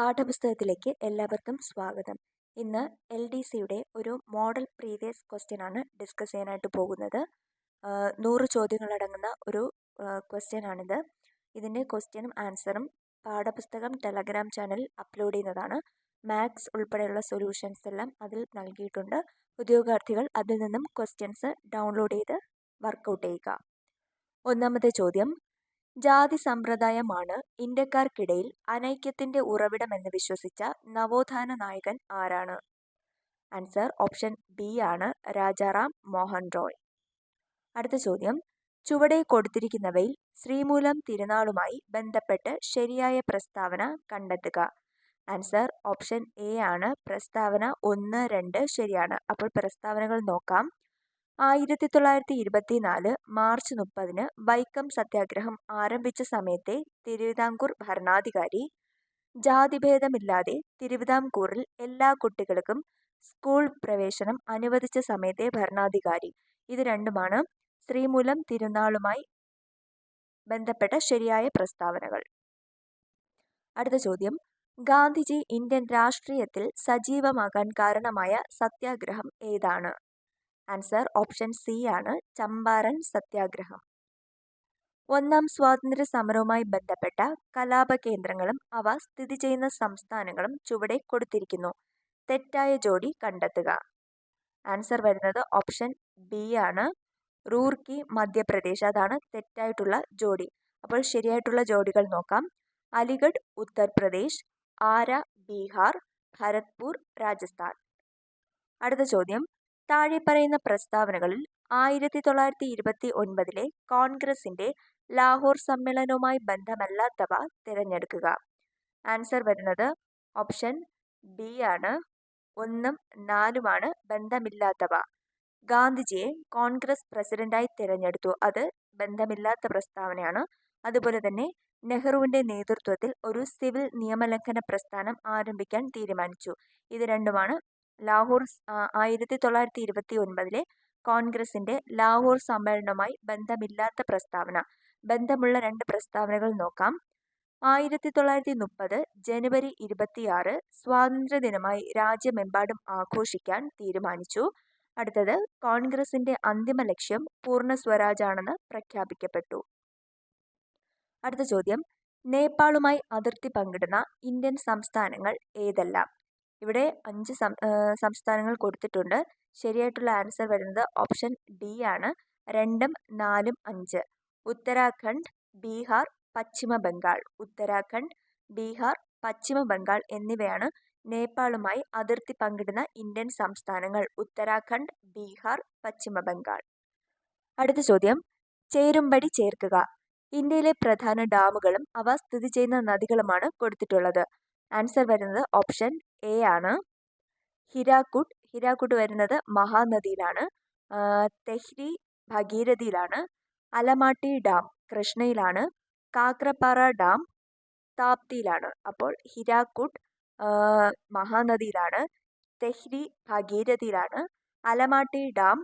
പാഠപുസ്തകത്തിലേക്ക് എല്ലാവർക്കും സ്വാഗതം. ഇന്ന് LDCയുടെ ഒരു മോഡൽ പ്രീവിയസ് ക്വസ്റ്റ്യൻ ആണ് ഡിസ്കസ് ചെയ്യാനായിട്ട് പോകുന്നത്. 100 ചോദ്യങ്ങളടങ്ങുന്ന ഒരു ക്വസ്റ്റ്യൻ ആണിത്. ഇതിൻ്റെ ക്വസ്റ്റ്യനും ആൻസറും പാഠപുസ്തകം ടെലഗ്രാം ചാനലിൽ അപ്ലോഡ് ചെയ്യുന്നതാണ്. മാത്സ് ഉൾപ്പെടെയുള്ള സൊല്യൂഷൻസ് എല്ലാം അതിൽ നൽകിയിട്ടുണ്ട്. ഉദ്യോഗാർത്ഥികൾ അതിൽ നിന്നും ക്വസ്റ്റ്യൻസ് ഡൗൺലോഡ് ചെയ്ത് വർക്കൗട്ട് ചെയ്യുക. ഒന്നാമത്തെ ചോദ്യം: ജാതി സമ്പ്രദായമാണ് ഇന്ത്യക്കാർക്കിടയിൽ അനൈക്യത്തിന്റെ ഉറവിടമെന്ന് വിശ്വസിച്ച നവോത്ഥാന നായകൻ ആരാണ്? ആൻസർ ഓപ്ഷൻ ബി ആണ് രാജാറാം മോഹൻ റോയ്. അടുത്ത ചോദ്യം: ചുവടെ കൊടുത്തിരിക്കുന്നവയിൽ ശ്രീമൂലം തിരുനാളുമായി ബന്ധപ്പെട്ട് ശരിയായ പ്രസ്താവന കണ്ടെത്തുക. ആൻസർ ഓപ്ഷൻ എ ആണ് പ്രസ്താവന 1, 2 ശരിയാണ്. അപ്പോൾ പ്രസ്താവനകൾ നോക്കാം. 1924 മാർച്ച് 30 വൈക്കം സത്യാഗ്രഹം ആരംഭിച്ച സമയത്തെ തിരുവിതാംകൂർ ഭരണാധികാരി, ജാതിഭേദമില്ലാതെ തിരുവിതാംകൂറിൽ എല്ലാ കുട്ടികൾക്കും സ്കൂൾ പ്രവേശനം അനുവദിച്ച സമയത്തെ ഭരണാധികാരി. ഇത് രണ്ടുമാണ് ശ്രീമൂലം തിരുനാളുമായി ബന്ധപ്പെട്ട ശരിയായ പ്രസ്താവനകൾ. അടുത്ത ചോദ്യം: ഗാന്ധിജി ഇന്ത്യൻ രാഷ്ട്രീയത്തിൽ സജീവമാകാൻ കാരണമായ സത്യാഗ്രഹം ഏതാണ്? ആൻസർ ഓപ്ഷൻ സി ആണ് ചമ്പാരൻ സത്യാഗ്രഹം. ഒന്നാം സ്വാതന്ത്ര്യ സമരവുമായി ബന്ധപ്പെട്ട കലാപ കേന്ദ്രങ്ങളും അവ സ്ഥിതി ചെയ്യുന്ന സംസ്ഥാനങ്ങളും ചുവടെ കൊടുത്തിരിക്കുന്നു. തെറ്റായ ജോഡി കണ്ടെത്തുക. ആൻസർ വരുന്നത് ഓപ്ഷൻ ബി ആണ് റൂർക്കി മധ്യപ്രദേശ്. അതാണ് തെറ്റായിട്ടുള്ള ജോഡി. അപ്പോൾ ശരിയായിട്ടുള്ള ജോഡികൾ നോക്കാം. അലിഗഡ് ഉത്തർപ്രദേശ്, ആര ബീഹാർ, ഭരത്പൂർ രാജസ്ഥാൻ. അടുത്ത ചോദ്യം: താഴെ പറയുന്ന പ്രസ്താവനകളിൽ 1929 കോൺഗ്രസിന്റെ ലാഹോർ സമ്മേളനവുമായി ബന്ധമല്ലാത്തവ തിരഞ്ഞെടുക്കുക. ആൻസർ വരുന്നത് ഓപ്ഷൻ ബി ആണ് 1, 4 ബന്ധമില്ലാത്തവ. ഗാന്ധിജിയെ കോൺഗ്രസ് പ്രസിഡന്റായി തിരഞ്ഞെടുത്തു. അത് ബന്ധമില്ലാത്ത പ്രസ്താവനയാണ്. അതുപോലെ തന്നെ നെഹ്റുവിന്റെ നേതൃത്വത്തിൽ ഒരു സിവിൽ നിയമലംഘന പ്രസ്ഥാനം ആരംഭിക്കാൻ തീരുമാനിച്ചു. ഇത് രണ്ടുമാണ് ലാഹോർ 1929 കോൺഗ്രസിന്റെ ലാഹോർ സമ്മേളനവുമായി ബന്ധമില്ലാത്ത പ്രസ്താവന. ബന്ധമുള്ള 2 പ്രസ്താവനകൾ നോക്കാം. 1930 ജനുവരി 26 സ്വാതന്ത്ര്യദിനമായി രാജ്യമെമ്പാടും ആഘോഷിക്കാൻ തീരുമാനിച്ചു. അടുത്തത് കോൺഗ്രസിന്റെ അന്തിമ ലക്ഷ്യം പൂർണ്ണ സ്വരാജാണെന്ന് പ്രഖ്യാപിക്കപ്പെട്ടു. അടുത്ത ചോദ്യം: നേപ്പാളുമായി അതിർത്തി പങ്കിടുന്ന ഇന്ത്യൻ സംസ്ഥാനങ്ങൾ ഏതെല്ലാം? ഇവിടെ 5 സംസ്ഥാനങ്ങൾ കൊടുത്തിട്ടുണ്ട്. ശരിയായിട്ടുള്ള ആൻസർ വരുന്നത് ഓപ്ഷൻ ഡി ആണ് 2, 4, 5. ഉത്തരാഖണ്ഡ്, ബീഹാർ, പശ്ചിമ ബംഗാൾ. ഉത്തരാഖണ്ഡ്, ബീഹാർ, പശ്ചിമ ബംഗാൾ എന്നിവയാണ് നേപ്പാളുമായി അതിർത്തി പങ്കിടുന്ന ഇന്ത്യൻ സംസ്ഥാനങ്ങൾ. ഉത്തരാഖണ്ഡ്, ബീഹാർ, പശ്ചിമ ബംഗാൾ. അടുത്ത ചോദ്യം: ചേരുംപടി ചേർക്കുക. ഇന്ത്യയിലെ പ്രധാന ഡാമുകളും അവ സ്ഥിതി ചെയ്യുന്ന നദികളുമാണ് കൊടുത്തിട്ടുള്ളത്. ആൻസർ വരുന്നത് ഓപ്ഷൻ എ ആണ് ഹിരാക്കുഡ്. ഹിരാക്കുഡ് വരുന്നത് മഹാനദിയിലാണ്. തെഹ്രി ഭഗീരഥിയിലാണ്. അലമാട്ടി ഡാം കൃഷ്ണയിലാണ്. കാക്രപ്പാറ ഡാം താപ്തിയിലാണ്. അപ്പോൾ ഹിരാക്കുഡ് മഹാനദിയിലാണ്, തെഹ്രി ഭഗീരഥിയിലാണ്, അലമാട്ടി ഡാം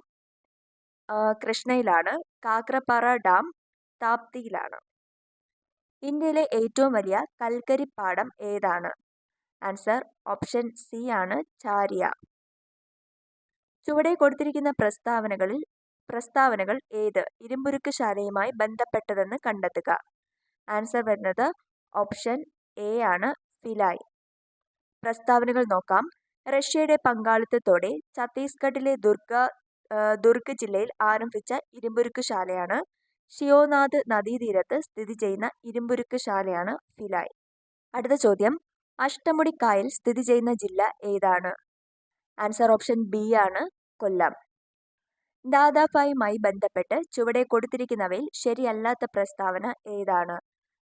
കൃഷ്ണയിലാണ്, കാക്രപ്പാറ ഡാം താപ്തിയിലാണ്. ഇന്ത്യയിലെ ഏറ്റവും വലിയ കൽക്കരിപ്പാടം ഏതാണ്? ആൻസർ ഓപ്ഷൻ സി ആണ് ചാരിയ. ചുവടെ കൊടുത്തിരിക്കുന്ന പ്രസ്താവനകൾ ഏത് ഇരുമ്പുരുക്ക് ശാലയുമായി ബന്ധപ്പെട്ടതെന്ന് കണ്ടെത്തുക. ആൻസർ വരുന്നത് ഓപ്ഷൻ എ ആണ് ഫിലായ്. പ്രസ്താവനകൾ നോക്കാം. റഷ്യയുടെ പങ്കാളിത്തത്തോടെ ഛത്തീസ്ഗഡിലെ ദുർഗ് ജില്ലയിൽ ആരംഭിച്ച ഇരുമ്പുരുക്ക് ശാലയാണ്. ഷിയോനാഥ് നദീതീരത്ത് സ്ഥിതി ചെയ്യുന്ന ഇരുമ്പുരുക്ക് ശാലയാണ് ഫിലായ്. അടുത്ത ചോദ്യം: അഷ്ടമുടി കായൽ സ്ഥിതി ചെയ്യുന്ന ജില്ല ഏതാണ്? ആൻസർ ഓപ്ഷൻ ബി ആണ് കൊല്ലം. ദാദാഭായിയുമായി ബന്ധപ്പെട്ട് ചുവടെ കൊടുത്തിരിക്കുന്നവയിൽ ശരിയല്ലാത്ത പ്രസ്താവന ഏതാണ്?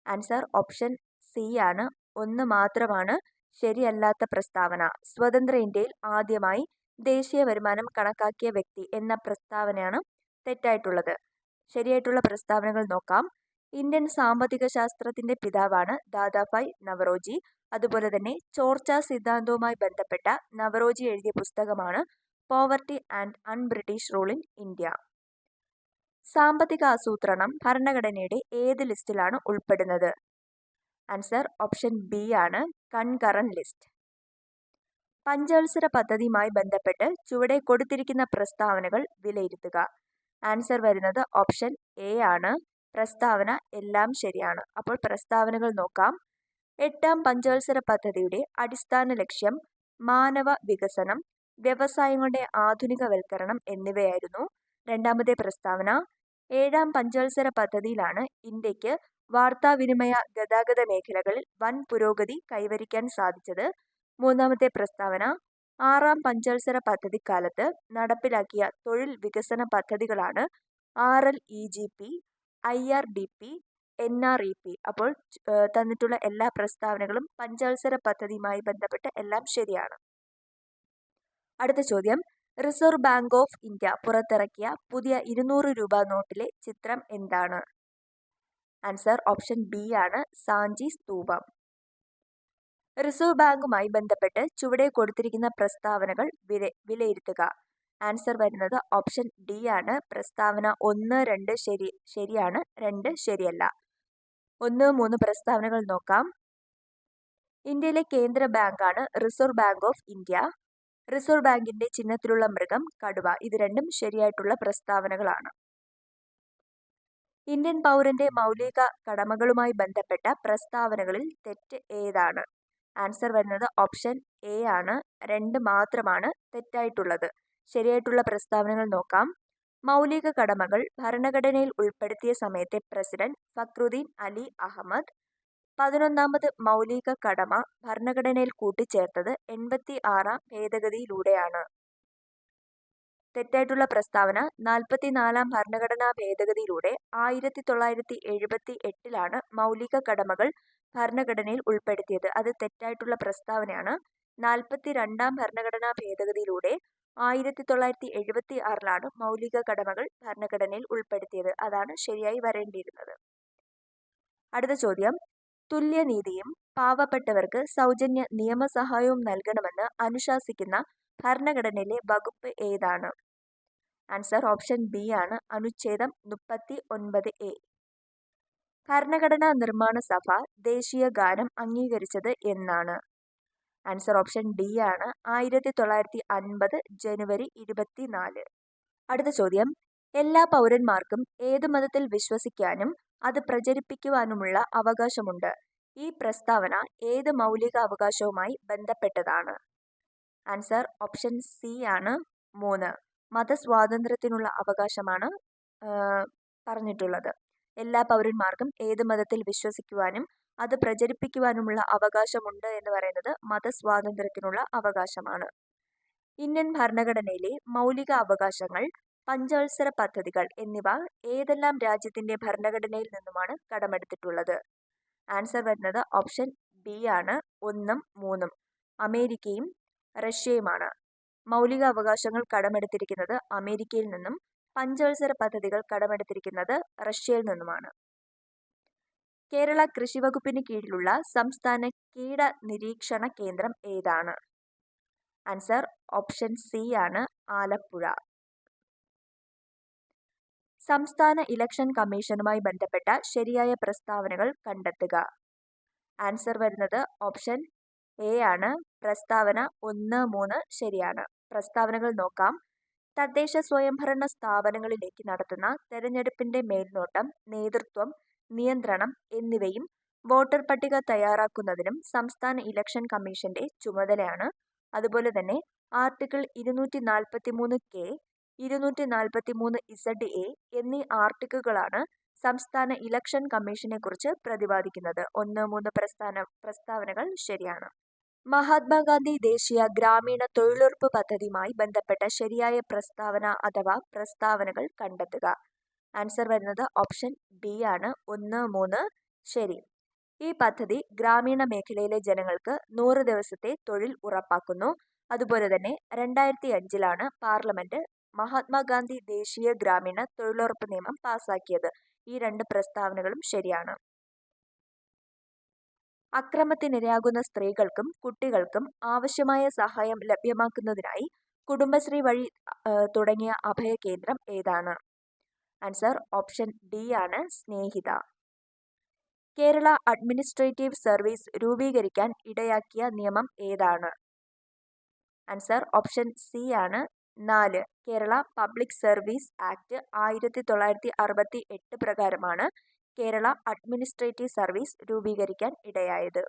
ആൻസർ ഓപ്ഷൻ സി ആണ് 1 മാത്രമാണ് ശരിയല്ലാത്ത പ്രസ്താവന. സ്വതന്ത്ര ഇന്ത്യയിൽ ആദ്യമായി ദേശീയ വരുമാനം കണക്കാക്കിയ വ്യക്തി എന്ന പ്രസ്താവനയാണ് തെറ്റായിട്ടുള്ളത്. ശരിയായിട്ടുള്ള പ്രസ്താവനകൾ നോക്കാം. ഇന്ത്യൻ സാമ്പത്തിക ശാസ്ത്രത്തിന്റെ പിതാവാണ് ദാദാഭായ് നവറോജി. അതുപോലെ തന്നെ ചോർച്ചാ സിദ്ധാന്തവുമായി ബന്ധപ്പെട്ട നവറോജി എഴുതിയ പുസ്തകമാണ് poverty and un-British rule in India. സാമ്പത്തിക ആസൂത്രണം ഭരണഘടനയുടെ ഏത് ലിസ്റ്റിലാണ് ഉൾപ്പെടുന്നത്? ആൻസർ ഓപ്ഷൻ ബി ആണ് കൺകറന്റ് ലിസ്റ്റ്. പഞ്ചവത്സര പദ്ധതിയുമായി ബന്ധപ്പെട്ട് ചുവടെ കൊടുത്തിരിക്കുന്ന പ്രസ്താവനകൾ വിലയിരുത്തുക. ആൻസർ വരുന്നത് ഓപ്ഷൻ എ ആണ്. പ്രസ്താവന എല്ലാം ശരിയാണ്. അപ്പോൾ പ്രസ്താവനകൾ നോക്കാം. 8ാം പഞ്ചവത്സര പദ്ധതിയുടെ അടിസ്ഥാന ലക്ഷ്യം മാനവ വികസനം, വ്യവസായങ്ങളുടെ ആധുനികവൽക്കരണം എന്നിവയായിരുന്നു. രണ്ടാമത്തെ പ്രസ്താവന 7ാം പഞ്ചവത്സര പദ്ധതിയിലാണ് ഇന്ത്യക്ക് വാർത്താവിനിമയ ഗതാഗത മേഖലകളിൽ വൻ പുരോഗതി കൈവരിക്കാൻ സാധിച്ചത്. മൂന്നാമത്തെ പ്രസ്താവന 6ാം പഞ്ചവത്സര പദ്ധതിക്കാലത്ത് നടപ്പിലാക്കിയ തൊഴിൽ വികസന പദ്ധതികളാണ് RLEGP, IRDP, NREP. അപ്പോൾ തന്നിട്ടുള്ള എല്ലാ പ്രസ്താവനകളും പഞ്ചവത്സര പദ്ധതിയുമായി ബന്ധപ്പെട്ട് എല്ലാം ശരിയാണ്. അടുത്ത ചോദ്യം, റിസർവ് ബാങ്ക് ഓഫ് ഇന്ത്യ പുറത്തിറക്കിയ പുതിയ 200 രൂപ നോട്ടിലെ ചിത്രം എന്താണ്? ആൻസർ ഓപ്ഷൻ ബി ആണ്. സാഞ്ചി സ്തൂപം. റിസർവ് ബാങ്കുമായി ബന്ധപ്പെട്ട് ചുവടെ കൊടുത്തിരിക്കുന്ന പ്രസ്താവനകൾ വിലയിരുത്തുക. ആൻസർ വരുന്നത് ഓപ്ഷൻ ഡി ആണ്. പ്രസ്താവന 1, 2 ശരിയാണ്, 2 ശരിയല്ല. 1, 3 പ്രസ്താവനകൾ നോക്കാം. ഇന്ത്യയിലെ കേന്ദ്ര ബാങ്കാണ് reserve bank of India. Reserve ബാങ്കിന്റെ ചിഹ്നത്തിലുള്ള മൃഗം കടുവ. ഇത് രണ്ടും ശരിയായിട്ടുള്ള പ്രസ്താവനകളാണ്. ഇന്ത്യൻ പൗരന്റെ മൗലിക കടമകളുമായി ബന്ധപ്പെട്ട പ്രസ്താവനകളിൽ തെറ്റ് ഏതാണ്? ആൻസർ വരുന്നത് ഓപ്ഷൻ എ ആണ്. 2 മാത്രമാണ് തെറ്റായിട്ടുള്ളത്. ശരിയായിട്ടുള്ള പ്രസ്താവനകൾ നോക്കാം. മൗലിക കടമകൾ ഭരണഘടനയിൽ ഉൾപ്പെടുത്തിയ സമയത്തെ പ്രസിഡന്റ് ഫക്രുദ്ദീൻ അലി അഹമ്മദ്. 11ാമത് മൗലിക കടമ ഭരണഘടനയിൽ കൂട്ടിച്ചേർത്തത് 86ാം ഭേദഗതിയിലൂടെയാണ്. തെറ്റായിട്ടുള്ള പ്രസ്താവന 44ാം ഭരണഘടനാ ഭേദഗതിയിലൂടെ 1978ലാണ് മൗലിക കടമകൾ ഭരണഘടനയിൽ ഉൾപ്പെടുത്തിയത്. അത് തെറ്റായിട്ടുള്ള പ്രസ്താവനയാണ്. 42ാം ഭരണഘടനാ ഭേദഗതിയിലൂടെ 1976ലാണ് മൗലിക കടമകൾ ഭരണഘടനയിൽ ഉൾപ്പെടുത്തിയത്. അതാണ് ശരിയായി വരേണ്ടിയിരുന്നത്. അടുത്ത ചോദ്യം, തുല്യനീതിയും പാവപ്പെട്ടവർക്ക് സൗജന്യ നിയമസഹായവും നൽകണമെന്ന് അനുശാസിക്കുന്ന ഭരണഘടനയിലെ വകുപ്പ് ഏതാണ്? ആൻസർ ഓപ്ഷൻ ബി ആണ്. അനുച്ഛേദം 39A. ഭരണഘടനാ നിർമ്മാണ സഭ ദേശീയ ഗാനം അംഗീകരിച്ചത് എന്നാണ്? ആൻസർ ഓപ്ഷൻ ഡി ആണ്. 1950 ജനുവരി 24. അടുത്ത ചോദ്യം, എല്ലാ പൗരന്മാർക്കും ഏത് മതത്തിൽ വിശ്വസിക്കാനും അത് പ്രചരിപ്പിക്കുവാനുമുള്ള അവകാശമുണ്ട്. ഈ പ്രസ്താവന ഏത് മൗലിക അവകാശവുമായി ബന്ധപ്പെട്ടതാണ്? ആൻസർ ഓപ്ഷൻ സി ആണ്. 3. മതസ്വാതന്ത്ര്യത്തിനുള്ള അവകാശമാണ് പറഞ്ഞിട്ടുള്ളത്. എല്ലാ പൗരന്മാർക്കും ഏത് മതത്തിൽ വിശ്വസിക്കുവാനും അത് പ്രചരിപ്പിക്കുവാനുമുള്ള അവകാശമുണ്ട് എന്ന് പറയുന്നത് മതസ്വാതന്ത്ര്യത്തിനുള്ള അവകാശമാണ്. ഇന്ത്യൻ ഭരണഘടനയിലെ മൗലിക അവകാശങ്ങൾ, പഞ്ചവത്സര പദ്ധതികൾ എന്നിവ ഏതെല്ലാം രാജ്യത്തിന്റെ ഭരണഘടനയിൽ നിന്നുമാണ് കടമെടുത്തിട്ടുള്ളത്? ആൻസർ വരുന്നത് ഓപ്ഷൻ ബി ആണ്. 1ഉം 3ഉം. അമേരിക്കയും റഷ്യയുമാണ്. മൗലിക അവകാശങ്ങൾ കടമെടുത്തിരിക്കുന്നത് അമേരിക്കയിൽ നിന്നും പഞ്ചവത്സര പദ്ധതികൾ കടമെടുത്തിരിക്കുന്നത് റഷ്യയിൽ നിന്നുമാണ്. കേരള കൃഷി വകുപ്പിന് കീഴിലുള്ള സംസ്ഥാന കീട നിരീക്ഷണ കേന്ദ്രം ഏതാണ്? ആൻസർ ഓപ്ഷൻ സി ആണ്. ആലപ്പുഴ. സംസ്ഥാന ഇലക്ഷൻ കമ്മീഷനുമായി ബന്ധപ്പെട്ട ശരിയായ പ്രസ്താവനകൾ കണ്ടെത്തുക. ആൻസർ വരുന്നത് ഓപ്ഷൻ എ ആണ്. പ്രസ്താവന 1, 3 ശരിയാണ്. പ്രസ്താവനകൾ നോക്കാം. തദ്ദേശ സ്വയംഭരണ സ്ഥാപനങ്ങളിലേക്ക് നടത്തുന്ന തെരഞ്ഞെടുപ്പിന്റെ മേൽനോട്ടം, നേതൃത്വം, നിയന്ത്രണം എന്നിവയും വോട്ടർ പട്ടിക തയ്യാറാക്കുന്നതിനും സംസ്ഥാന ഇലക്ഷൻ കമ്മീഷന്റെ ചുമതലയാണ്. അതുപോലെ തന്നെ ആർട്ടിക്കിൾ 243K, 243ZA എന്നീ ആർട്ടിക്കിളുകളാണ് സംസ്ഥാന ഇലക്ഷൻ കമ്മീഷനെ കുറിച്ച് പ്രതിപാദിക്കുന്നത്. 1, 3 പ്രസ്താവനകൾ ശരിയാണ്. മഹാത്മാഗാന്ധി ദേശീയ ഗ്രാമീണ തൊഴിലുറപ്പ് പദ്ധതിയുമായി ബന്ധപ്പെട്ട ശരിയായ പ്രസ്താവന അഥവാ പ്രസ്താവനകൾ കണ്ടെത്തുക. ആൻസർ വരുന്നത് ഓപ്ഷൻ ബി ആണ്. 1, 3 ശരി. ഈ പദ്ധതി ഗ്രാമീണ മേഖലയിലെ ജനങ്ങൾക്ക് 100 ദിവസത്തെ തൊഴിൽ ഉറപ്പാക്കുന്നു. അതുപോലെ തന്നെ 2005ലാണ് പാർലമെന്റ് മഹാത്മാഗാന്ധി ദേശീയ ഗ്രാമീണ തൊഴിലുറപ്പ് നിയമം പാസാക്കിയത്. ഈ 2 പ്രസ്താവനകളും ശരിയാണ്. അക്രമത്തിനിരയാകുന്ന സ്ത്രീകൾക്കും കുട്ടികൾക്കും ആവശ്യമായ സഹായം ലഭ്യമാക്കുന്നതിനായി കുടുംബശ്രീ വഴി തുടങ്ങിയ അഭയകേന്ദ്രം ഏതാണ്? ആൻസർ ഓപ്ഷൻ ഡി ആണ്. സ്നേഹിത. കേരള അഡ്മിനിസ്ട്രേറ്റീവ് സർവീസ് രൂപീകരിക്കാൻ ഇടയാക്കിയ നിയമം ഏതാണ്? ആൻസർ ഓപ്ഷൻ സി ആണ് 4. കേരള പബ്ലിക് സർവീസ് ആക്ട് 1968 പ്രകാരമാണ് കേരള അഡ്മിനിസ്ട്രേറ്റീവ് സർവീസ് രൂപീകരിക്കാൻ ഇടയായത്.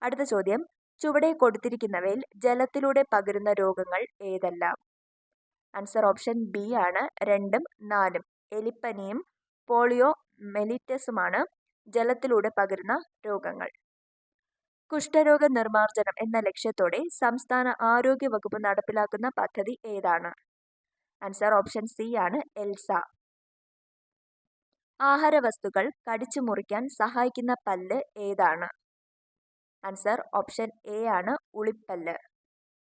അടുത്ത ചോദ്യം, ചുവടെ കൊടുത്തിരിക്കുന്നവയിൽ ജലത്തിലൂടെ പകരുന്ന രോഗങ്ങൾ ഏതെല്ലാം? ആൻസർ ഓപ്ഷൻ ബി ആണ് 2ഉം 4ഉം. എലിപ്പനിയും പോളിയോ മെലിറ്റസുമാണ് ജലത്തിലൂടെ പകരുന്ന രോഗങ്ങൾ. കുഷ്ഠരോഗ നിർമ്മാർജ്ജനം എന്ന ലക്ഷ്യത്തോടെ സംസ്ഥാന ആരോഗ്യ വകുപ്പ് നടപ്പിലാക്കുന്ന പദ്ധതി ഏതാണ്? ആൻസർ ഓപ്ഷൻ സി ആണ് എൽസ. ആഹാരവസ്തുക്കൾ കടിച്ചു മുറിക്കാൻ സഹായിക്കുന്ന പല്ല് ഏതാണ്? ആൻസർ ഓപ്ഷൻ എ ആണ് ഉളിപ്പല്ല്.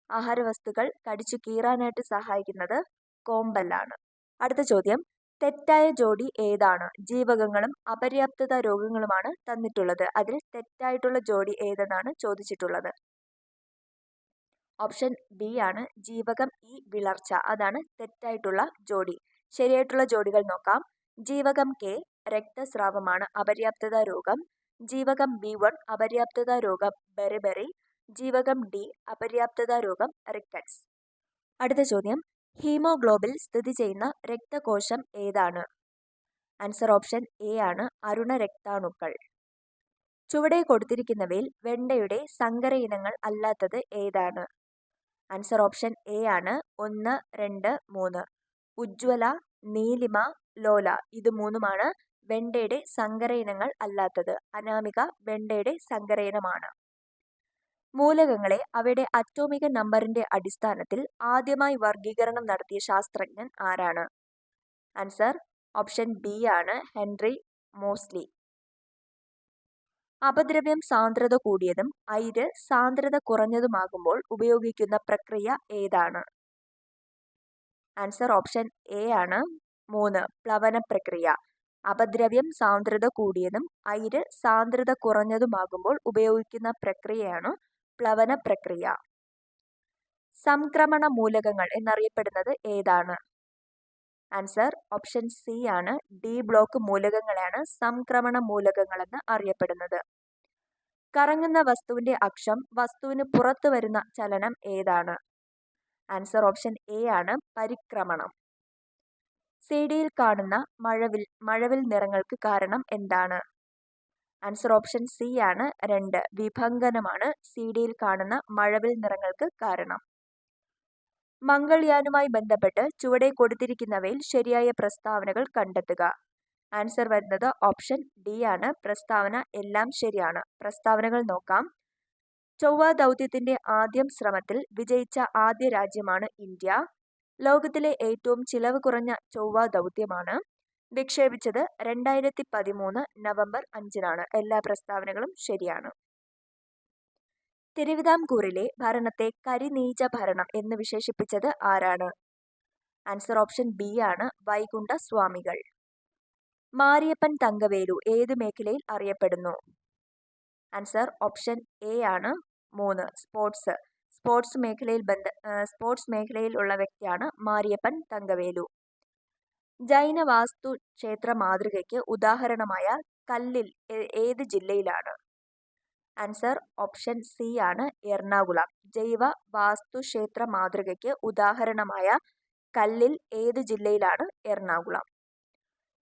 ആഹാരവസ്തുക്കൾ കടിച്ചു കീറാനായിട്ട് സഹായിക്കുന്നത് കോമ്പല്ലാണ്. അടുത്ത ചോദ്യം, തെറ്റായ ജോഡി ഏതാണ്? ജീവകങ്ങളും അപര്യാപ്തത രോഗങ്ങളുമാണ് തന്നിട്ടുള്ളത്. അതിൽ തെറ്റായിട്ടുള്ള ജോഡി ഏതെന്നാണ് ചോദിച്ചിട്ടുള്ളത്. ഓപ്ഷൻ ബി ആണ് ജീവകം ഇ വിളർച്ച. അതാണ് തെറ്റായിട്ടുള്ള ജോഡി. ശരിയായിട്ടുള്ള ജോഡികൾ നോക്കാം. ജീവകം കെ രക്തസ്രാവമാണ് അപര്യാപ്തത രോഗം. ജീവകം B1 അപര്യാപ്തത രോഗം ബെറിബെറി. ജീവകം ഡി അപര്യാപ്തത രോഗം റിക്കറ്റ്സ്. അടുത്ത ചോദ്യം, ഹീമോഗ്ലോബിൻ സ്ഥിതി ചെയ്യുന്ന രക്തകോശം ഏതാണ്? ആൻസർ ഓപ്ഷൻ എ ആണ് അരുണരക്താണുക്കൾ. ചുവടെ കൊടുത്തിരിക്കുന്നവയിൽ വെണ്ടയുടെ സങ്കര ഇനങ്ങൾ അല്ലാത്തത് ഏതാണ്? ആൻസർ ഓപ്ഷൻ എ ആണ് 1, 2, 3. ഉജ്ജ്വല, നീലിമ, ലോല ഇത് മൂന്നുമാണ് വെണ്ടയുടെ സങ്കര ഇനങ്ങൾ അല്ലാത്തത്. അനാമിക വെണ്ടയുടെ സങ്കര ഇനമാണ്. മൂലകങ്ങളെ അവയുടെ അറ്റോമിക നമ്പറിന്റെ അടിസ്ഥാനത്തിൽ ആദ്യമായി വർഗീകരണം നടത്തിയ ശാസ്ത്രജ്ഞൻ ആരാണ്? ആൻസർ ഓപ്ഷൻ ബി ആണ് ഹെൻറി മോസ്ലി. അപദ്രവ്യം സാന്ദ്രത കൂടിയതും അയിര് സാന്ദ്രത കുറഞ്ഞതുമാകുമ്പോൾ ഉപയോഗിക്കുന്ന പ്രക്രിയ ഏതാണ്? ആൻസർ ഓപ്ഷൻ എ ആണ് 3 പ്ലവന പ്രക്രിയ. അപദ്രവ്യം സാന്ദ്രത കൂടിയതും അയിര് സാന്ദ്രത കുറഞ്ഞതുമാകുമ്പോൾ ഉപയോഗിക്കുന്ന പ്രക്രിയയാണ് പ്ലവന പ്രക്രിയ. സംക്രമണ മൂലകങ്ങൾ എന്നറിയപ്പെടുന്നത് ഏതാണ്? ആൻസർ ഓപ്ഷൻ സി ആണ് ഡി ബ്ലോക്ക് മൂലകങ്ങളാണ് സംക്രമണ മൂലകങ്ങളെന്ന് അറിയപ്പെടുന്നത്. കറങ്ങുന്ന വസ്തുവിന്റെ അക്ഷം വസ്തുവിന് പുറത്തു വരുന്ന ചലനം ഏതാണ്? ആൻസർ ഓപ്ഷൻ എ ആണ് പരിക്രമണം. സിഡിയിൽ കാണുന്ന മഴവിൽ നിറങ്ങൾക്ക് കാരണം എന്താണ്? ആൻസർ ഓപ്ഷൻ സി ആണ് 2 വിഭങ്കനമാണ് സിഡിയിൽ കാണുന്ന മഴവിൽ നിറങ്ങൾക്ക് കാരണം. മംഗൾയാനുമായി ബന്ധപ്പെട്ട് ചുവടെ കൊടുത്തിരിക്കുന്നവയിൽ ശരിയായ പ്രസ്താവനകൾ കണ്ടെത്തുക. ആൻസർ വരുന്നത് ഓപ്ഷൻ ഡി ആണ്. പ്രസ്താവന എല്ലാം ശരിയാണ്. പ്രസ്താവനകൾ നോക്കാം. ചൊവ്വ ദൗത്യത്തിന്റെ ആദ്യം ശ്രമത്തിൽ വിജയിച്ച ആദ്യ രാജ്യമാണ് ഇന്ത്യ. ലോകത്തിലെ ഏറ്റവും ചിലവ് കുറഞ്ഞ ചൊവ്വ ദൗത്യമാണ്. വിക്ഷേപിച്ചത് 2013 നവംബർ 5-നാണ്. എല്ലാ പ്രസ്താവനകളും ശരിയാണ്. തിരുവിതാംകൂറിലെ ഭരണത്തെ കരിനീച ഭരണം എന്ന് വിശേഷിപ്പിച്ചത് ആരാണ്? ആൻസർ ഓപ്ഷൻ ബി ആണ് വൈകുണ്ഠ സ്വാമികൾ. മാരിയപ്പൻ തങ്കവേലു ഏത് മേഖലയിൽ അറിയപ്പെടുന്നു? ആൻസർ ഓപ്ഷൻ എ ആണ് 3 സ്പോർട്സ്. സ്പോർട്സ് മേഖലയിൽ ഉള്ള വ്യക്തിയാണ് മാരിയപ്പൻ തങ്കവേലു. ജൈന വാസ്തു ക്ഷേത്ര മാതൃകയ്ക്ക് ഉദാഹരണമായ കല്ലിൽ ഏത് ജില്ലയിലാണ്? ആൻസർ ഓപ്ഷൻ സി ആണ് എറണാകുളം. ജൈവ വാസ്തുക്ഷേത്ര മാതൃകയ്ക്ക് ഉദാഹരണമായ കല്ലിൽ ഏത് ജില്ലയിലാണ്? എറണാകുളം.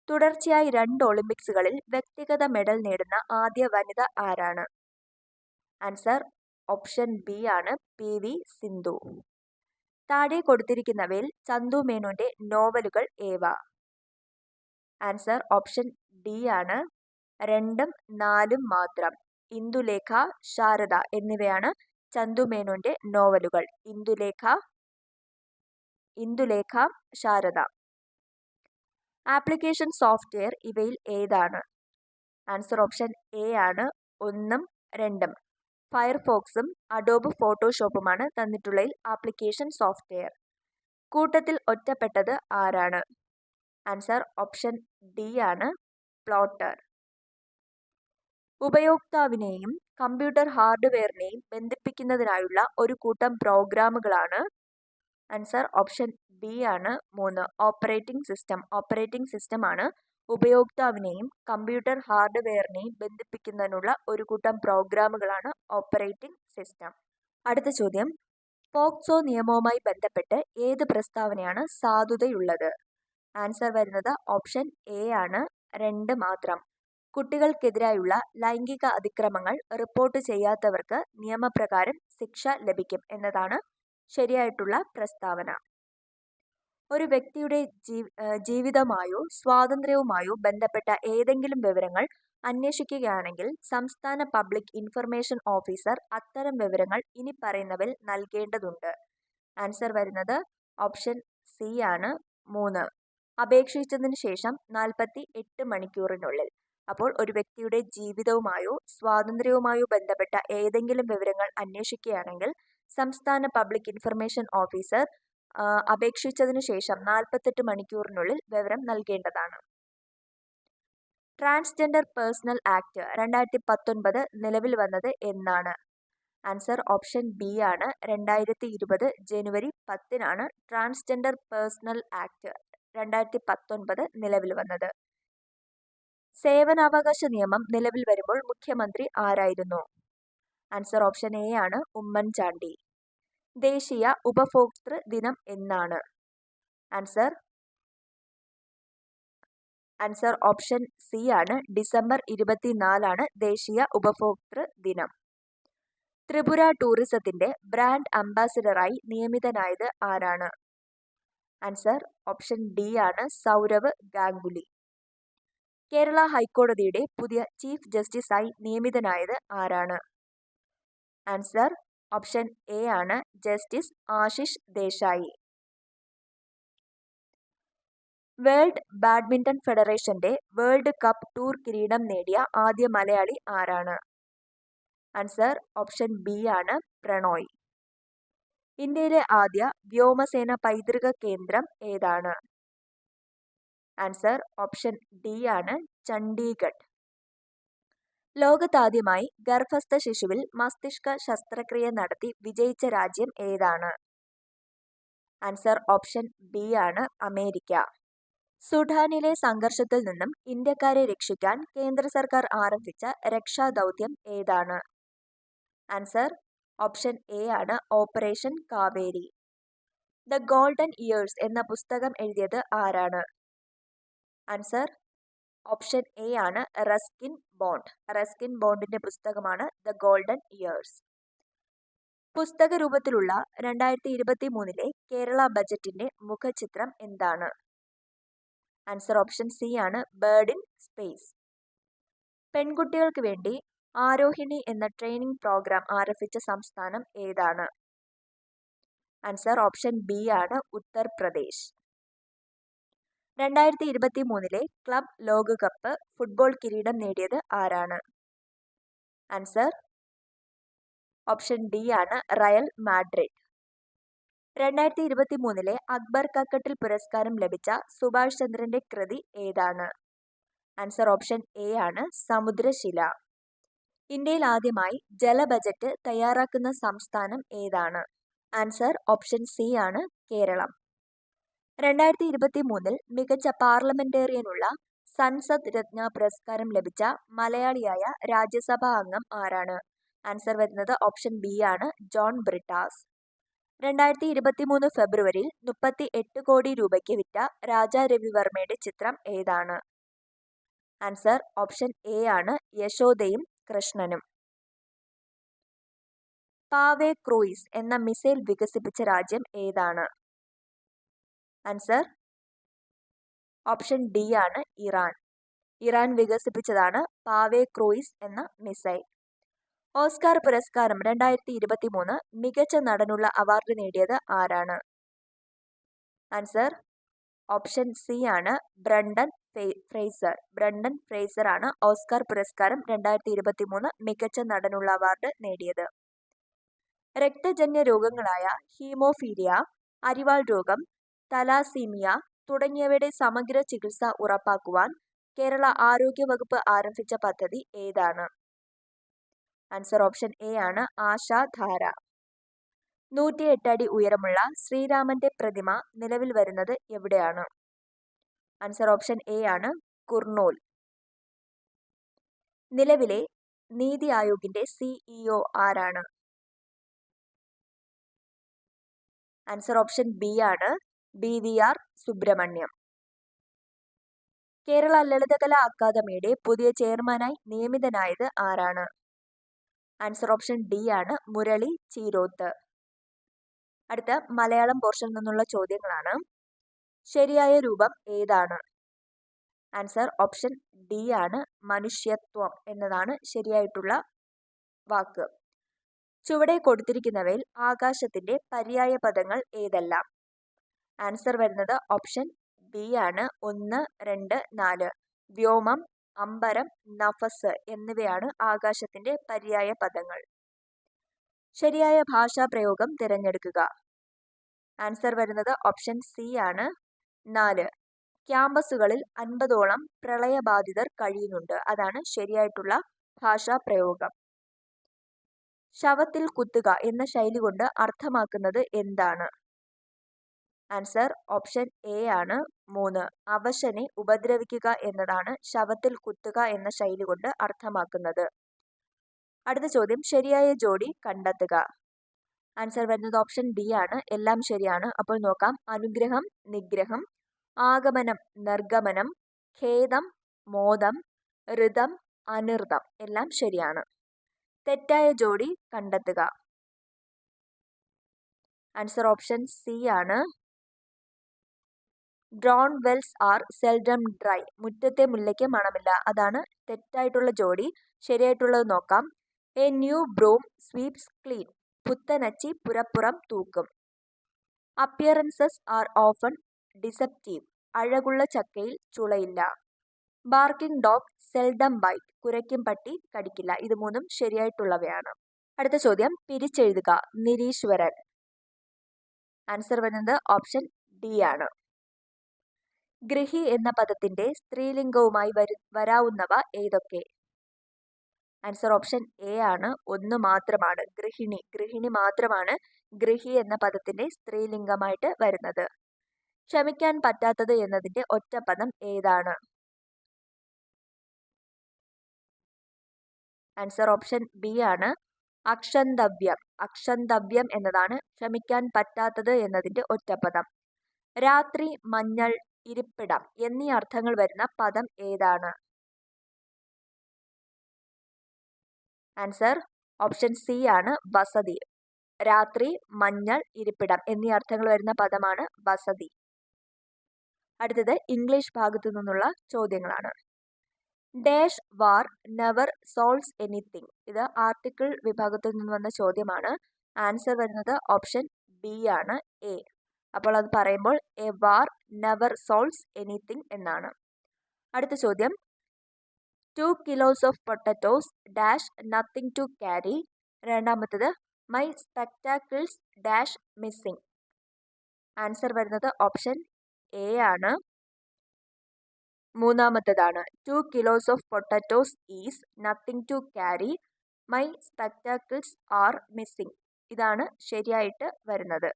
തുടർച്ചയായി 2 ഒളിമ്പിക്സുകളിൽ വ്യക്തിഗത മെഡൽ നേടുന്ന ആദ്യ വനിത ആരാണ്? ആൻസർ ഓപ്ഷൻ ബി ആണ് PV സിന്ധു. താഴെ കൊടുത്തിരിക്കുന്നവയിൽ ചന്തു മേനോന്റെ നോവലുകൾ ഏവ? ആൻസർ ഓപ്ഷൻ ഡി ആണ് 2ഉം 4ഉം മാത്രം. ഇന്ദുലേഖ, ശാരദ എന്നിവയാണ് ചന്തു മേനോന്റെ നോവലുകൾ. ഇന്ദുലേഖ, ശാരദ. ആപ്ലിക്കേഷൻ സോഫ്റ്റ്വെയർ ഇവയിൽ ഏതാണ്? ആൻസർ ഓപ്ഷൻ എ ആണ് 1ഉം 2ഉം. ഫയർഫോക്സും അഡോബ് ഫോട്ടോഷോപ്പുമാണ് തന്നിട്ടുള്ളതിൽ ആപ്ലിക്കേഷൻ സോഫ്റ്റ്വെയർ. കൂട്ടത്തിൽ ഒറ്റപ്പെട്ടത് ആരാണ്? ആൻസർ ഓപ്ഷൻ ഡി ആണ് പ്ലോട്ടർ. ഉപയോക്താവിനെയും കമ്പ്യൂട്ടർ ഹാർഡ്വെയറിനെയും ബന്ധിപ്പിക്കുന്നതിനായുള്ള ഒരു കൂട്ടം പ്രോഗ്രാമുകളാണ്? ആൻസർ ഓപ്ഷൻ ബി ആണ് 3 ഓപ്പറേറ്റിംഗ് സിസ്റ്റം. ഓപ്പറേറ്റിംഗ് സിസ്റ്റം ആണ് ഉപയോക്താവിനെയും കമ്പ്യൂട്ടർ ഹാർഡ്വെയറിനെയും ബന്ധിപ്പിക്കുന്നതിനുള്ള ഒരു കൂട്ടം പ്രോഗ്രാമുകളാണ് ഓപ്പറേറ്റിംഗ് സിസ്റ്റം. അടുത്ത ചോദ്യം, പോക്സോ നിയമവുമായി ബന്ധപ്പെട്ട് ഏത് പ്രസ്താവനയാണ് സാധുതയുള്ളത്? ആൻസർ വരുന്നത് ഓപ്ഷൻ എ ആണ്, 2 മാത്രം. കുട്ടികൾക്കെതിരായുള്ള ലൈംഗിക അതിക്രമങ്ങൾ റിപ്പോർട്ട് ചെയ്യാത്തവർക്ക് നിയമപ്രകാരം ശിക്ഷ ലഭിക്കും എന്നതാണ് ശരിയായിട്ടുള്ള പ്രസ്താവന. ഒരു വ്യക്തിയുടെ ജീവിതവുമായോ സ്വാതന്ത്ര്യവുമായോ ബന്ധപ്പെട്ട ഏതെങ്കിലും വിവരങ്ങൾ അന്വേഷിക്കുകയാണെങ്കിൽ സംസ്ഥാന പബ്ലിക് ഇൻഫർമേഷൻ ഓഫീസർ അത്തരം വിവരങ്ങൾ ഇനി പറയുന്നവയിൽ നൽകേണ്ടതുണ്ട്. ആൻസർ വരുന്നത് ഓപ്ഷൻ സി ആണ്, 3. അപേക്ഷിച്ചതിന് ശേഷം 48 മണിക്കൂറിനുള്ളിൽ. അപ്പോൾ ഒരു വ്യക്തിയുടെ ജീവിതവുമായോ സ്വാതന്ത്ര്യവുമായോ ബന്ധപ്പെട്ട ഏതെങ്കിലും വിവരങ്ങൾ അന്വേഷിക്കുകയാണെങ്കിൽ സംസ്ഥാന പബ്ലിക് ഇൻഫർമേഷൻ ഓഫീസർ അപേക്ഷിച്ചതിനു ശേഷം 48 മണിക്കൂറിനുള്ളിൽ വിവരം നൽകേണ്ടതാണ്. ട്രാൻസ്ജെൻഡർ പേഴ്സണൽ ആക്ട് 2019 നിലവിൽ വന്നത് എന്നാണ്? ആൻസർ ഓപ്ഷൻ ബി ആണ്, 2020 ജനുവരി 10 ട്രാൻസ്ജെൻഡർ പേഴ്സണൽ ആക്ട് 2019 നിലവിൽ വന്നത്. സേവനാവകാശ നിയമം നിലവിൽ വരുമ്പോൾ മുഖ്യമന്ത്രി ആരായിരുന്നു? ആൻസർ ഓപ്ഷൻ എ ആണ്, ഉമ്മൻചാണ്ടി. ദേശീയ ഉപഭോക്തൃ ദിനം എന്നാണ്? ആൻസർ ഓപ്ഷൻ സി ആണ്, ഡിസംബർ 24 ദേശീയ ഉപഭോക്തൃ ദിനം. ത്രിപുര ടൂറിസത്തിന്റെ ബ്രാൻഡ് അംബാസിഡറായി നിയമിതനായത് ആരാണ്? ആൻസർ ഓപ്ഷൻ ഡി ആണ്, സൗരവ് ഗാംഗുലി. കേരള ഹൈക്കോടതിയുടെ പുതിയ ചീഫ് ജസ്റ്റിസായി നിയമിതനായത് ആരാണ്? ആൻസർ ഓപ്ഷൻ എ ആണ്, justice Ashish Desai. World badminton ഫെഡറേഷന്റെ വേൾഡ് കപ്പ് ടൂർ കിരീടം നേടിയ ആദ്യ മലയാളി ആരാണ്? ആൻസർ ഓപ്ഷൻ ബി ആണ്, പ്രണോയ്. ഇന്ത്യയിലെ ആദ്യ വ്യോമസേന പൈതൃക കേന്ദ്രം ഏതാണ്? ആൻസർ ഓപ്ഷൻ ഡി ആണ്, ചണ്ഡീഗഡ്. ലോകത്താദ്യമായി ഗർഭസ്ഥ ശിശുവിൽ മസ്തിഷ്ക ശസ്ത്രക്രിയ നടത്തി വിജയിച്ച രാജ്യം ഏതാണ്? ആൻസർ ഓപ്ഷൻ ബി ആണ്, അമേരിക്ക. സുഡാനിലെ സംഘർഷത്തിൽ നിന്നും ഇന്ത്യക്കാരെ രക്ഷിക്കാൻ കേന്ദ്ര സർക്കാർ ആരംഭിച്ച രക്ഷാദൗത്യം ഏതാണ്? ആൻസർ ഓപ്ഷൻ എ ആണ്, operation Kaveri. The golden years എന്ന പുസ്തകം എഴുതിയത് ആരാണ്? ആൻസർ ഓപ്ഷൻ എ ആണ്, റസ്കിൻ ബോണ്ട്. റസ്കിൻ ബോണ്ടിന്റെ പുസ്തകമാണ് ദ ഗോൾഡൻ ഇയേഴ്സ്. പുസ്തക രൂപത്തിലുള്ള 2023 കേരള ബജറ്റിന്റെ മുഖചിത്രം എന്താണ്? ആൻസർ ഓപ്ഷൻ സി ആണ്, ബേർഡ് ഇൻ സ്പേസ്. പെൺകുട്ടികൾക്ക് വേണ്ടി ആരോഹിണി എന്ന ട്രെയിനിങ് പ്രോഗ്രാം ആരംഭിച്ച സംസ്ഥാനം ഏതാണ്? ആൻസർ ഓപ്ഷൻ ബി ആണ്, ഉത്തർപ്രദേശ്. 2023 ക്ലബ് ലോകകപ്പ് ഫുട്ബോൾ കിരീടം നേടിയത് ആരാണ്? ആൻസർ ഓപ്ഷൻ ഡി ആണ്, റയൽ മാഡ്രിഡ്. 2023 അക്ബർ കക്കട്ടിൽ പുരസ്കാരം ലഭിച്ച സുഭാഷ് ചന്ദ്രന്റെ കൃതി ഏതാണ്? ആൻസർ ഓപ്ഷൻ എ ആണ്, സമുദ്രശില. ഇന്ത്യയിൽ ആദ്യമായി ജല ബജറ്റ് തയ്യാറാക്കുന്ന സംസ്ഥാനം ഏതാണ്? ആൻസർ ഓപ്ഷൻ സി ആണ്, കേരളം. 2023 മികച്ച പാർലമെന്റേറിയനുള്ള സൻസദ് രത്ന പുരസ്കാരം ലഭിച്ച മലയാളിയായ രാജ്യസഭാ അംഗം ആരാണ്? ആൻസർ വരുന്നത് ഓപ്ഷൻ ബി ആണ്, ജോൺ ബ്രിട്ടാസ്. 2023 ഫെബ്രുവരിയിൽ 38 കോടി രൂപയ്ക്ക് വിറ്റ രാജാ രവിവർമ്മയുടെ ചിത്രം ഏതാണ്? ആൻസർ ഓപ്ഷൻ എ ആണ്, യശോദയും കൃഷ്ണനും. പാവേ ക്രൂയിസ് എന്ന മിസൈൽ വികസിപ്പിച്ച രാജ്യം ഏതാണ്? ആൻസർ ഓപ്ഷൻ ഡി ആണ്, ഇറാൻ. ഇറാൻ വികസിപ്പിച്ചതാണ് പാവേ ക്രൂയിസ് എന്ന മിസൈൽ. ഓസ്കാർ പുരസ്കാരം 2023 മികച്ച നടനുള്ള അവാർഡ് നേടിയത് ആരാണ്? ആൻസർ ഓപ്ഷൻ സി ആണ്, ബ്രണ്ടൻ ഫ്രേസർ. ബ്രണ്ടൻ ഫ്രേസർ ആണ് ഓസ്കാർ പുരസ്കാരം 2023 മികച്ച നടനുള്ള അവാർഡ് നേടിയത്. രക്തജന്യ രോഗങ്ങളായ ഹീമോഫീലിയ, അരിവാൾ രോഗം, തലാസീമിയ തുടങ്ങിയവയുടെ സമഗ്ര ചികിത്സ ഉറപ്പാക്കുവാൻ കേരള ആരോഗ്യ വകുപ്പ് ആരംഭിച്ച പദ്ധതി ഏതാണ്? ആൻസർ ഓപ്ഷൻ എ ആണ്, ആശാധാര. 108 അടി ഉയരമുള്ള ശ്രീരാമന്റെ പ്രതിമ നിലവിൽ വരുന്നത് എവിടെയാണ്? ആൻസർ ഓപ്ഷൻ എ ആണ്, കുർണൂൽ. നിലവിലെ നീതി ആയോഗിന്റെ CEO ആരാണ്? ആൻസർ ഓപ്ഷൻ ബി ആണ്, BVR സുബ്രഹ്മണ്യം. കേരള ലളിതകലാ അക്കാദമിയുടെ പുതിയ ചെയർമാനായി നിയമിതനായത് ആരാണ്? ആൻസർ ഓപ്ഷൻ ഡി ആണ്, മുരളി ചീരോത്ത്. അടുത്ത മലയാളം പോർഷനിൽ നിന്നുള്ള ചോദ്യങ്ങളാണ്. ശരിയായ രൂപം ഏതാണ്? ആൻസർ ഓപ്ഷൻ ഡി ആണ്, മനുഷ്യത്വം എന്നതാണ് ശരിയായിട്ടുള്ള വാക്ക്. ചുവടെ കൊടുത്തിരിക്കുന്നവയിൽ ആകാശത്തിന്റെ പര്യായ പദങ്ങൾ ഏതെല്ലാം? ആൻസർ വരുന്നത് ഓപ്ഷൻ ബി ആണ്, 1, 2, 4. വ്യോമം, അമ്പരം, നഭസ് എന്നിവയാണ് ആകാശത്തിന്റെ പര്യായ പദങ്ങൾ. ശരിയായ ഭാഷാ പ്രയോഗം തിരഞ്ഞെടുക്കുക. ആൻസർ വരുന്നത് ഓപ്ഷൻ സി ആണ്, 4. ക്യാമ്പസുകളിൽ 50ഓളം പ്രളയബാധിതർ കഴിയുന്നുണ്ട്. അതാണ് ശരിയായിട്ടുള്ള ഭാഷാ പ്രയോഗം. ശവത്തിൽ കുത്തുക എന്ന ശൈലി കൊണ്ട് അർത്ഥമാക്കുന്നത് എന്താണ്? ആൻസർ ഓപ്ഷൻ എ ആണ്, 3. അവശനെ ഉപദ്രവിക്കുക എന്നതാണ് ശവത്തിൽ കുത്തുക എന്ന ശൈലി കൊണ്ട് അർത്ഥമാക്കുന്നത്. അടുത്ത ചോദ്യം, ശരിയായ ജോഡി കണ്ടെത്തുക. ആൻസർ വരുന്നത് ഓപ്ഷൻ ഡി ആണ്, എല്ലാം ശരിയാണ്. അപ്പോൾ നോക്കാം. അനുഗ്രഹം, നിഗ്രഹം, ആഗമനം, നിർഗമനം, ഖേദം, മോദം, ഋതം, അനിർതം എല്ലാം ശരിയാണ്. തെറ്റായ ജോഡി കണ്ടെത്തുക. ആൻസർ ഓപ്ഷൻ സി ആണ്, drawn wells are seldom dry. മുറ്റത്തെ മുല്ലയ്ക്ക് മണമില്ല. അതാണ് തെറ്റായിട്ടുള്ള ജോഡി. ശരിയായിട്ടുള്ളത് നോക്കാം. A new broom sweeps clean. പുത്തനച്ചി പുരപ്പുറം തൂക്കും. Appearances are often deceptive. അഴകുള്ള ചക്കയിൽ ചുളയില്ല. Barking dog seldom bite. കുരയ്ക്കും പട്ടി കടിക്കില്ല. ഇത് മൂന്നും ശരിയായിട്ടുള്ളവയാണ്. അടുത്ത ചോദ്യം, പിരിച്ചെഴുതുക. നിരീശ്വരൻ. ആൻസർ വരുന്നത് ഓപ്ഷൻ ഡി ആണ്. ഗൃഹി എന്ന പദത്തിന്റെ സ്ത്രീലിംഗവുമായി വരാവുന്നവ ഏതൊക്കെ? ആൻസർ ഓപ്ഷൻ എ ആണ്, 1 മാത്രമാണ്, ഗൃഹിണി. ഗൃഹിണി മാത്രമാണ് ഗൃഹി എന്ന പദത്തിന്റെ സ്ത്രീലിംഗമായിട്ട് വരുന്നത്. ക്ഷമിക്കാൻ പറ്റാത്തത് എന്നതിന്റെ ഒറ്റപ്പദം ഏതാണ്? ആൻസർ ഓപ്ഷൻ ബി ആണ്, അക്ഷന്തവ്യം. അക്ഷന്തവ്യം എന്നതാണ് ക്ഷമിക്കാൻ പറ്റാത്തത് എന്നതിന്റെ ഒറ്റപ്പദം. രാത്രി, മഞ്ഞൾ, ഇരിപ്പിടം എന്നീ അർത്ഥങ്ങൾ വരുന്ന പദം ഏതാണ്? ആൻസർ ഓപ്ഷൻ സി ആണ്, വസതി. രാത്രി, മഞ്ഞൾ, ഇരിപ്പിടം എന്നീ അർത്ഥങ്ങൾ വരുന്ന പദമാണ് വസതി. അടുത്തത് ഇംഗ്ലീഷ് ഭാഗത്തു നിന്നുള്ള ചോദ്യങ്ങളാണ്. ഡാഷ് വാർ നെവർ സോൾവ്സ് എനിത്തിങ്. ഇത് ആർട്ടിക്കിൾ വിഭാഗത്തിൽ നിന്ന് വന്ന ചോദ്യമാണ്. ആൻസർ വരുന്നത് ഓപ്ഷൻ ബി ആണ്, എ. അപ്പോൾ അത് പറയുമ്പോൾ a war never solves anything എന്നാണ്. അടുത്ത ചോദ്യം, 2 kilos of potatoes dash nothing to carry. രണ്ടാമത്തത്, my spectacles dash missing. Answer വരുന്നത് ഓപ്ഷൻ എ ആണ്, മൂന്നാമത്തതാണ്. 2 kilos of potatoes is nothing to carry. My spectacles are missing. ഇതാണ് ശരിയായിട്ട് വരുന്നത്.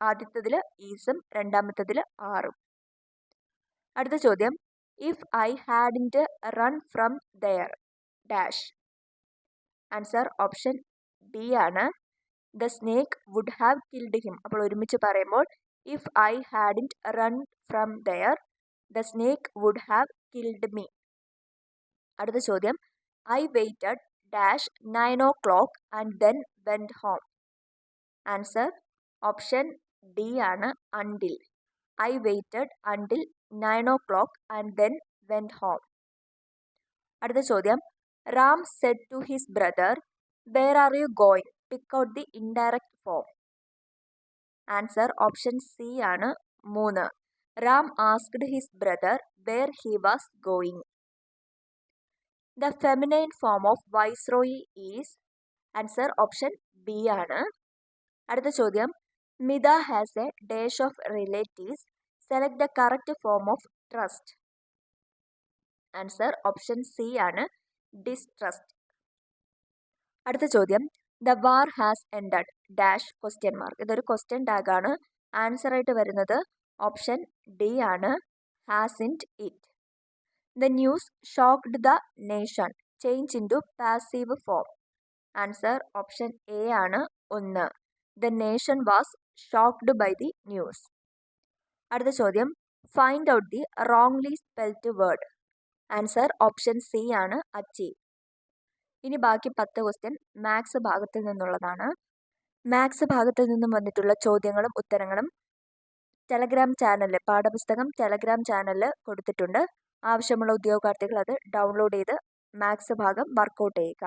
ആദ്യത്തതിൽ ഈസും രണ്ടാമത്തതിൽ ആറും. അടുത്ത ചോദ്യം, if I hadn't run from there dash. Answer option D ആണ്, the snake would have killed him. അപ്പോൾ ഒരുമിച്ച് പറയുമ്പോൾ if I hadn't run from there the snake would have killed me. അടുത്ത ചോദ്യം, I waited dash 9 o'clock and then went home. Answer option D ആണ്, until. I waited until 9 o'clock and then went home. അടുത്ത ചോദ്യം, Ram said to his brother where are you going. Pick out the indirect form. Answer option C ആണ്, 3. Ram asked his brother where he was going. The feminine form of viceroy is. Answer option B ആണ്. അടുത്ത ചോദ്യം, Mita has a dash of relatives. Select the correct form of trust. Answer option C ആണ്, distrust. അടുത്ത ചോദ്യം, the war has ended dash question mark. ഇതൊരു question tag ആണ്. Answer ആയിട്ട് വരുന്നത് ഓപ്ഷൻ ഡി ആണ്, hasn't it. The news shocked the nation. Change into passive form. Answer option A ആണ് 1. The nation was shocked by the news. അടുത്ത ചോദ്യം, find out the wrongly spelled word. Answer option C ആണ് achieve. ഇനി ബാക്കി 10 question maths ഭാഗത്തിൽ നിന്നുള്ളതാണ്. Maths ഭാഗത്തിൽ നിന്നും വന്നിട്ടുള്ള ചോദ്യങ്ങളും ഉത്തരങ്ങളും ടെലഗ്രാം ചാനലിൽ, പാഠപുസ്തകം ടെലഗ്രാം ചാനലിൽ കൊടുത്തിട്ടുണ്ട്. ആവശ്യമുള്ള ഉദ്യോഗാർത്ഥികൾ അത് ഡൗൺലോഡ് ചെയ്ത് മാത്സ് ഭാഗം വർക്കൗട്ട് ചെയ്യുക.